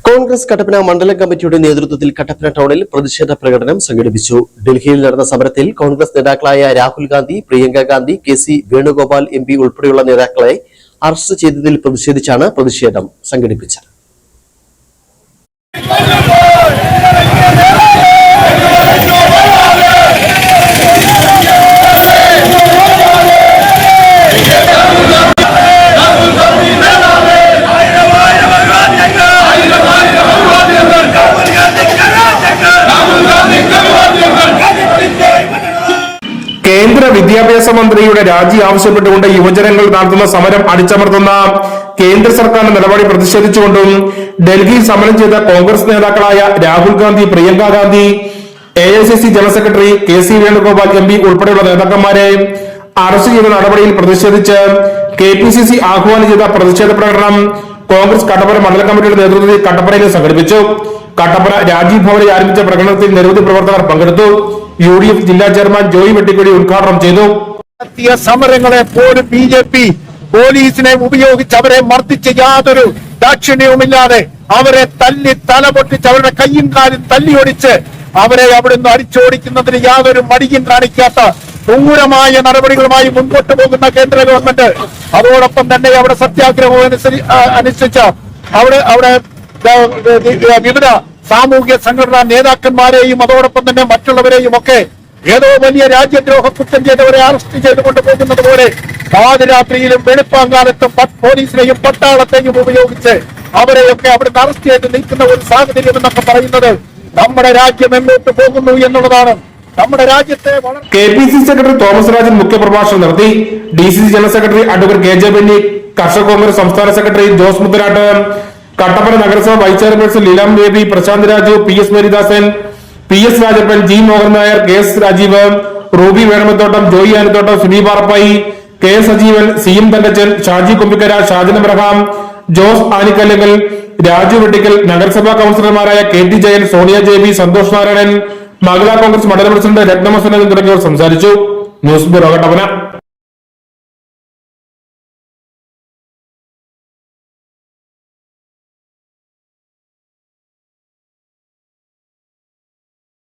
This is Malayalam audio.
കോൺഗ്രസ് കട്ടപ്പന മണ്ഡലം കമ്മിറ്റിയുടെ നേതൃത്വത്തിൽ കട്ടപ്പന ടൗണിൽ പ്രതിഷേധ പ്രകടനം സംഘടിപ്പിച്ചു. ഡൽഹിയിൽ നടന്ന സമരത്തിൽ കോൺഗ്രസ് നേതാക്കളായ രാഹുൽ ഗാന്ധി, പ്രിയങ്ക ഗാന്ധി, കെ.സി. വേണുഗോപാൽ എം.പി. ഉൾപ്പെടെയുള്ള നേതാക്കളെ അറസ്റ്റ് ചെയ്തതിൽ പ്രതിഷേധിച്ചാണ് പ്രതിഷേധം സംഘടിപ്പിച്ചത്. കേന്ദ്ര വിദ്യാഭ്യാസ മന്ത്രിയുടെ രാജി ആവശ്യപ്പെട്ടുകൊണ്ട് യുവജനങ്ങൾ നടത്തുന്ന സമരം അടിച്ചമർത്തുന്ന കേന്ദ്ര സർക്കാരിന്റെ നടപടി പ്രതിഷേധിച്ചുകൊണ്ടും ഡൽഹിയിൽ സമരം ചെയ്ത കോൺഗ്രസ് നേതാക്കളായ Rahul Gandhi, Priyanka Gandhi, AICC general secretary K C. Venugopal MP. ഉൾപ്പെടെയുള്ള നേതാക്കന്മാരെ അറസ്റ്റ് ചെയ്ത നടപടിയിൽ പ്രതിഷേധിച്ച് KPCC ആഹ്വാനം ചെയ്ത പ്രതിഷേധ പ്രകടനം കോൺഗ്രസ് കട്ടപ്പന മണ്ഡലം കമ്മിറ്റിയുടെ നേതൃത്വത്തിൽ കട്ടപ്പനയിൽ സംഘടിപ്പിച്ചു. കട്ടപ്പന രാജീവ് ഭവനിൽ ആരംഭിച്ച പ്രകടനത്തിൽ നിരവധി പ്രവർത്തകർ പങ്കെടുത്തു. UDF ജില്ലാ ചെയർമാൻ ജോയി വെട്ടിക്കുടി ഉദ്ഘാടനം ചെയ്തു. സമരങ്ങളെ പോലും BJP പോലീസിനെ ഉപയോഗിച്ച് അവരെ മർദ്ദിച്ച് യാതൊരു ദാക്ഷിണ്യവുമില്ലാതെ അവരെ തല്ലി തലപൊട്ടിച്ച് അവരുടെ കയ്യും കാലും തല്ലിയൊടിച്ച് അവരെ അവിടുന്ന് അടിച്ചോടിക്കുന്നതിന് യാതൊരു മടിയും കാണിക്കാത്ത ക്രൂരമായ നടപടികളുമായി മുൻപോട്ട് പോകുന്ന കേന്ദ്ര ഗവൺമെന്റ്, അതോടൊപ്പം തന്നെ അവിടെ സത്യാഗ്രഹവും അനുസരിച്ച് അവിടെ വിവിധ സാമൂഹ്യ സംഘടനാ നേതാക്കന്മാരെയും അതോടൊപ്പം തന്നെ മറ്റുള്ളവരെയും ഒക്കെ ഏതോ വലിയ രാജ്യദ്രോഹ കുറ്റം ചെയ്തവരെ അറസ്റ്റ് ചെയ്തുകൊണ്ട് പോകുന്നത് പോലെ പാതിരാത്രിയിലും വെളുപ്പാങ്കാലത്തും പോലീസിനെയും പട്ടാളത്തെയും ഉപയോഗിച്ച് അവരെയൊക്കെ അവിടുന്ന് അറസ്റ്റ് ചെയ്ത് നിൽക്കുന്ന ഒരു സാഹചര്യം എന്നൊക്കെ പറയുന്നത് നമ്മുടെ രാജ്യം എങ്ങോട്ട് പോകുന്നു എന്നുള്ളതാണ്. നമ്മുടെ രാജ്യത്തെ KPCC സെക്രട്ടറി തോമസ് രാജൻ മുഖ്യപ്രഭാഷണം നടത്തി. DCC general secretary advocate KJ Benny, കർഷക കോൺഗ്രസ് സംസ്ഥാന സെക്രട്ടറി ജോസ് മുത്തരാട്ട്, കട്ടപ്പന നഗരസഭ vice chairperson Leelam Baby, Prasanth Raju, PS Meridasan, PS Rajappan, G Mohan Nair, KS Rajeev, Ruby Venamathottam, Joy Anathottam, Subi Parappai, KS Sajeevan, CM Thankachan, Shaji Kumbikkara, Shajan Abraham, Jose ആനിക്കല്ലെങ്കിൽ, രാജു വെട്ടിക്കൽ, നഗരസഭാ കൌൺസിലർമാരായ KT ജയൻ, സോണിയ JB, സന്തോഷ് നാരായണൻ, മഹിളാ കോൺഗ്രസ് മണ്ഡലം പ്രസിഡന്റ് രത്നമസനൻ തുടങ്ങിയവർ സംസാരിച്ചു. News bureau Kattappana.